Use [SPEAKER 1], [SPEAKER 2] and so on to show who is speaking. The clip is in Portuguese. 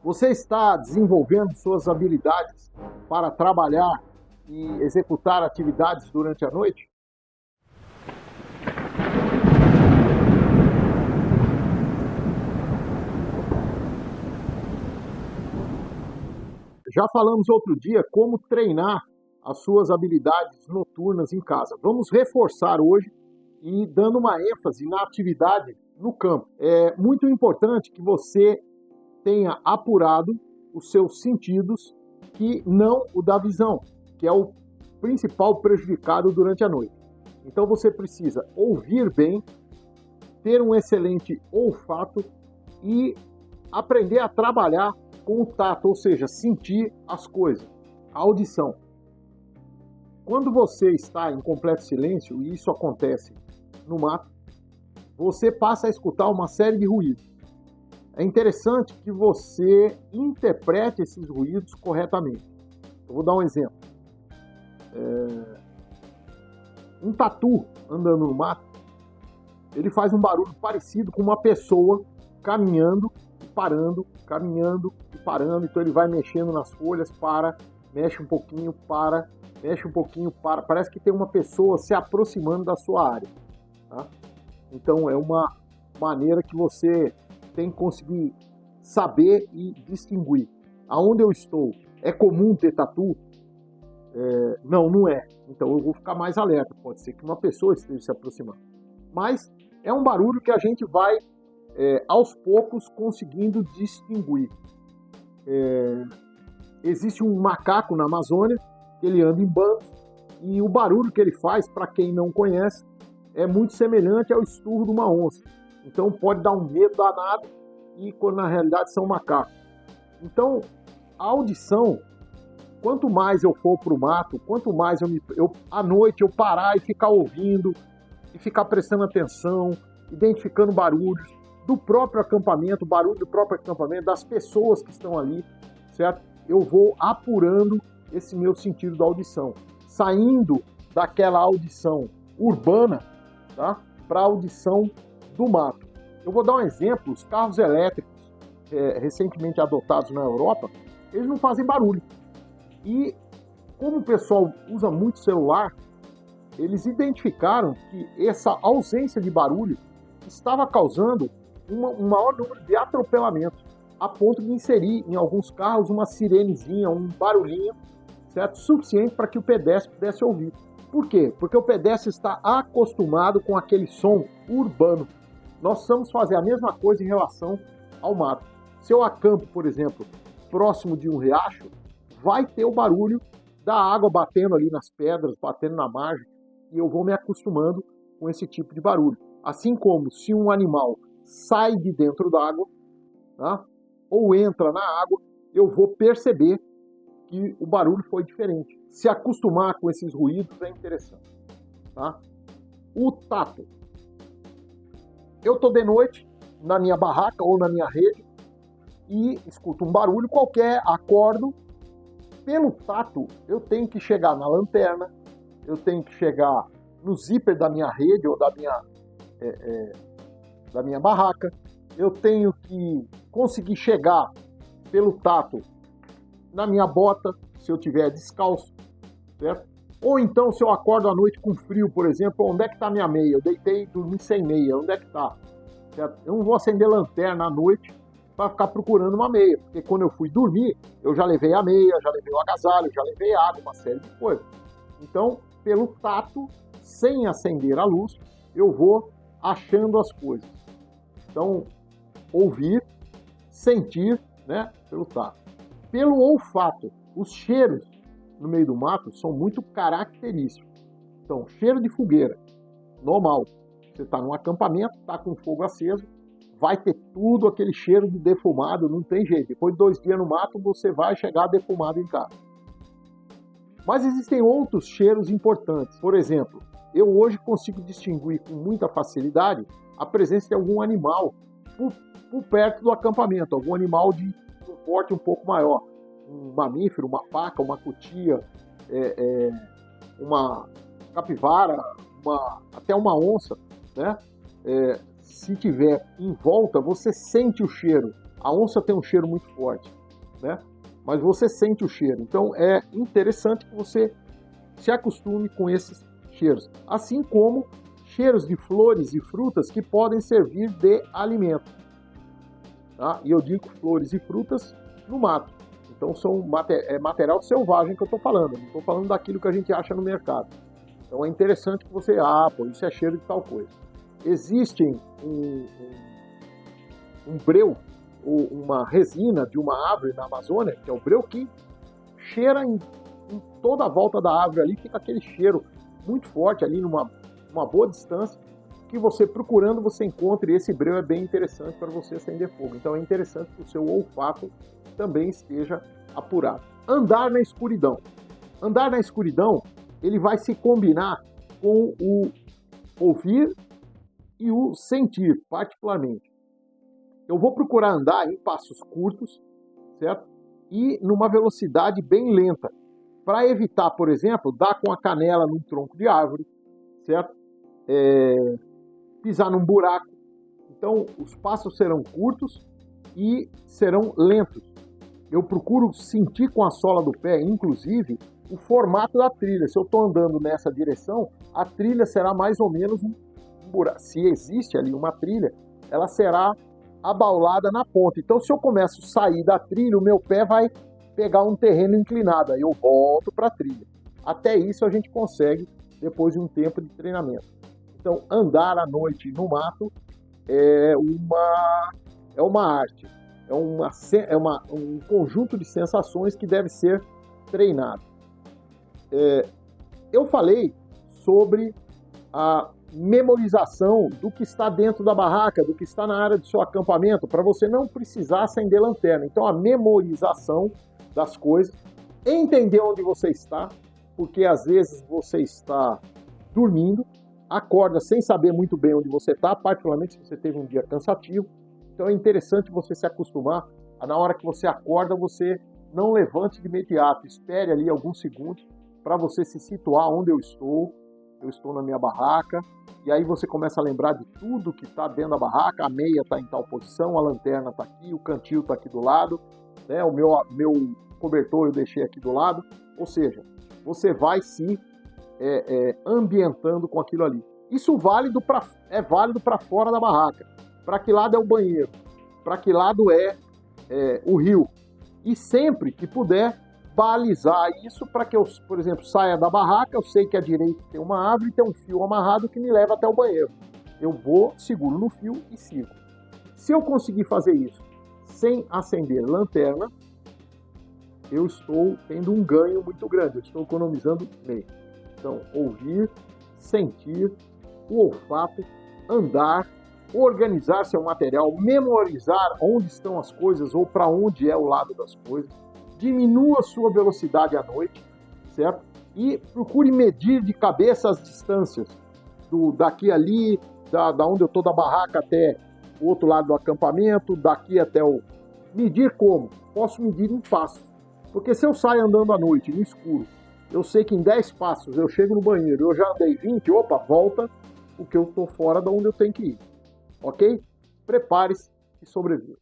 [SPEAKER 1] Você está desenvolvendo suas habilidades para trabalhar e executar atividades durante a noite? Já falamos outro dia como treinar as suas habilidades noturnas em casa. Vamos reforçar hoje e dando uma ênfase na atividade no campo. É muito importante que você tenha apurado os seus sentidos, que não o da visão, que é o principal prejudicado durante a noite. Então você precisa ouvir bem, ter um excelente olfato e aprender a trabalhar com o tato, ou seja, sentir as coisas, a audição. Quando você está em completo silêncio, e isso acontece no mato, você passa a escutar uma série de ruídos. É interessante que você interprete esses ruídos corretamente. Eu vou dar um exemplo. Um tatu andando no mato, ele faz um barulho parecido com uma pessoa caminhando e parando, caminhando e parando. Então ele vai mexendo nas folhas, mexe um pouquinho, mexe um pouquinho, Parece que tem uma pessoa se aproximando da sua área. Tá? Então é uma maneira que você tem que conseguir saber e distinguir. Aonde eu estou, é comum ter tatu? Não, não é. Então eu vou ficar mais alerta. Pode ser que uma pessoa esteja se aproximando. Mas é um barulho que a gente vai, aos poucos, conseguindo distinguir. Existe um macaco na Amazônia, que ele anda em bandos, e o barulho que ele faz, para quem não conhece, é muito semelhante ao esturro de uma onça. Então pode dar um medo danado, e quando na realidade são macacos. Então, a audição, quanto mais eu for para o mato, quanto mais à noite eu parar e ficar ouvindo, e ficar prestando atenção, identificando barulhos do próprio acampamento, barulho do próprio acampamento, das pessoas que estão ali, certo? Eu vou apurando esse meu sentido da audição, saindo daquela audição urbana, tá? Para a audição do mato. Eu vou dar um exemplo: os carros elétricos recentemente adotados na Europa, eles não fazem barulho. E como o pessoal usa muito celular, eles identificaram que essa ausência de barulho estava causando um maior número de atropelamentos, a ponto de inserir em alguns carros uma sirenezinha, um barulhinho, certo? Suficiente para que o pedestre pudesse ouvir. Por quê? Porque o pedestre está acostumado com aquele som urbano. Nós precisamos fazer a mesma coisa em relação ao mato. Se eu acampo, por exemplo, próximo de um riacho, vai ter o barulho da água batendo ali nas pedras, batendo na margem, e eu vou me acostumando com esse tipo de barulho. Assim como se um animal sai de dentro d'água, tá? Ou entra na água, eu vou perceber que o barulho foi diferente. Se acostumar com esses ruídos é interessante. Tá? O tato. Eu estou de noite na minha barraca ou na minha rede e escuto um barulho qualquer, acordo. Pelo tato, eu tenho que chegar na lanterna, eu tenho que chegar no zíper da minha rede ou da minha barraca, eu tenho que conseguir chegar pelo tato na minha bota, se eu tiver descalço, certo? Ou então, se eu acordo à noite com frio, por exemplo, onde é que está minha meia? Eu deitei e dormi sem meia, onde é que está? Eu não vou acender lanterna à noite para ficar procurando uma meia, porque quando eu fui dormir, eu já levei a meia, já levei o agasalho, já levei água, uma série de coisas. Então, pelo tato, sem acender a luz, eu vou achando as coisas. Então, ouvir, sentir, né, pelo tato. Pelo olfato, os cheiros no meio do mato são muito característicos. Então, cheiro de fogueira, normal. Você está num acampamento, está com fogo aceso, vai ter tudo aquele cheiro de defumado, não tem jeito. Depois de 2 dias no mato, você vai chegar defumado em casa. Mas existem outros cheiros importantes. Por exemplo, eu hoje consigo distinguir com muita facilidade a presença de algum animal por perto do acampamento, algum animal de um porte um pouco maior. Um mamífero, uma paca, uma cutia, uma capivara, até uma onça, né? Se tiver em volta, você sente o cheiro, A onça tem um cheiro muito forte, né? Mas você sente o cheiro. Então é interessante que você se acostume com esses cheiros. Assim como cheiros de flores e frutas que podem servir de alimento. Tá? E eu digo flores e frutas no mato. Então são material selvagem que eu estou falando. Não estou falando daquilo que a gente acha no mercado. Então é interessante que você... pô, isso é cheiro de tal coisa. Existe um breu, ou uma resina de uma árvore na Amazônia, que é o breu, que cheira em toda a volta da árvore ali, fica aquele cheiro muito forte ali numa boa distância, que você procurando você encontra, e esse breu é bem interessante para você acender fogo. Então é interessante que o seu olfato também esteja apurado. Andar na escuridão. Andar na escuridão, ele vai se combinar com o ouvir e o sentir, particularmente. Eu vou procurar andar em passos curtos, certo? E numa velocidade bem lenta, para evitar, por exemplo, dar com a canela num tronco de árvore, certo? Pisar num buraco. Então, os passos serão curtos e serão lentos. Eu procuro sentir com a sola do pé, inclusive, o formato da trilha. Se eu estou andando nessa direção, a trilha será mais ou menos um buraco. Se existe ali uma trilha, ela será abaulada na ponta. Então, se eu começo a sair da trilha, o meu pé vai pegar um terreno inclinado, aí eu volto para a trilha. Até isso a gente consegue depois de um tempo de treinamento. Então, andar à noite no mato é uma arte, um conjunto de sensações que deve ser treinado. Eu falei sobre a memorização do que está dentro da barraca, do que está na área do seu acampamento, para você não precisar acender lanterna. Então, a memorização das coisas, entender onde você está, porque às vezes você está dormindo, acorda sem saber muito bem onde você está, particularmente se você teve um dia cansativo. Então é interessante você se acostumar a, na hora que você acorda, você não levante de imediato, espere ali alguns segundos para você se situar onde eu estou na minha barraca, e aí você começa a lembrar de tudo que está dentro da barraca, a meia está em tal posição, a lanterna está aqui, o cantil está aqui do lado, né? O meu cobertor eu deixei aqui do lado, ou seja, você vai se ambientando com aquilo ali. Isso é válido para fora da barraca. Para que lado é o banheiro? Para que lado é o rio? E sempre que puder, balizar isso para que eu, por exemplo, saia da barraca, eu sei que à direita tem uma árvore e tem um fio amarrado que me leva até o banheiro. Eu vou, seguro no fio e sigo. Se eu conseguir fazer isso sem acender lanterna, eu estou tendo um ganho muito grande, eu estou economizando meio. Então, ouvir, sentir, o olfato, andar, organizar seu material, memorizar onde estão as coisas ou para onde é o lado das coisas, diminua sua velocidade à noite, certo? E procure medir de cabeça as distâncias daqui ali, da onde eu estou da barraca até o outro lado do acampamento, daqui até o... Medir como? Posso medir em passos. Porque se eu saio andando à noite, no escuro, eu sei que em 10 passos eu chego no banheiro, eu já andei 20, opa, volta, porque eu estou fora de onde eu tenho que ir. Ok? Prepare-se e sobreviva.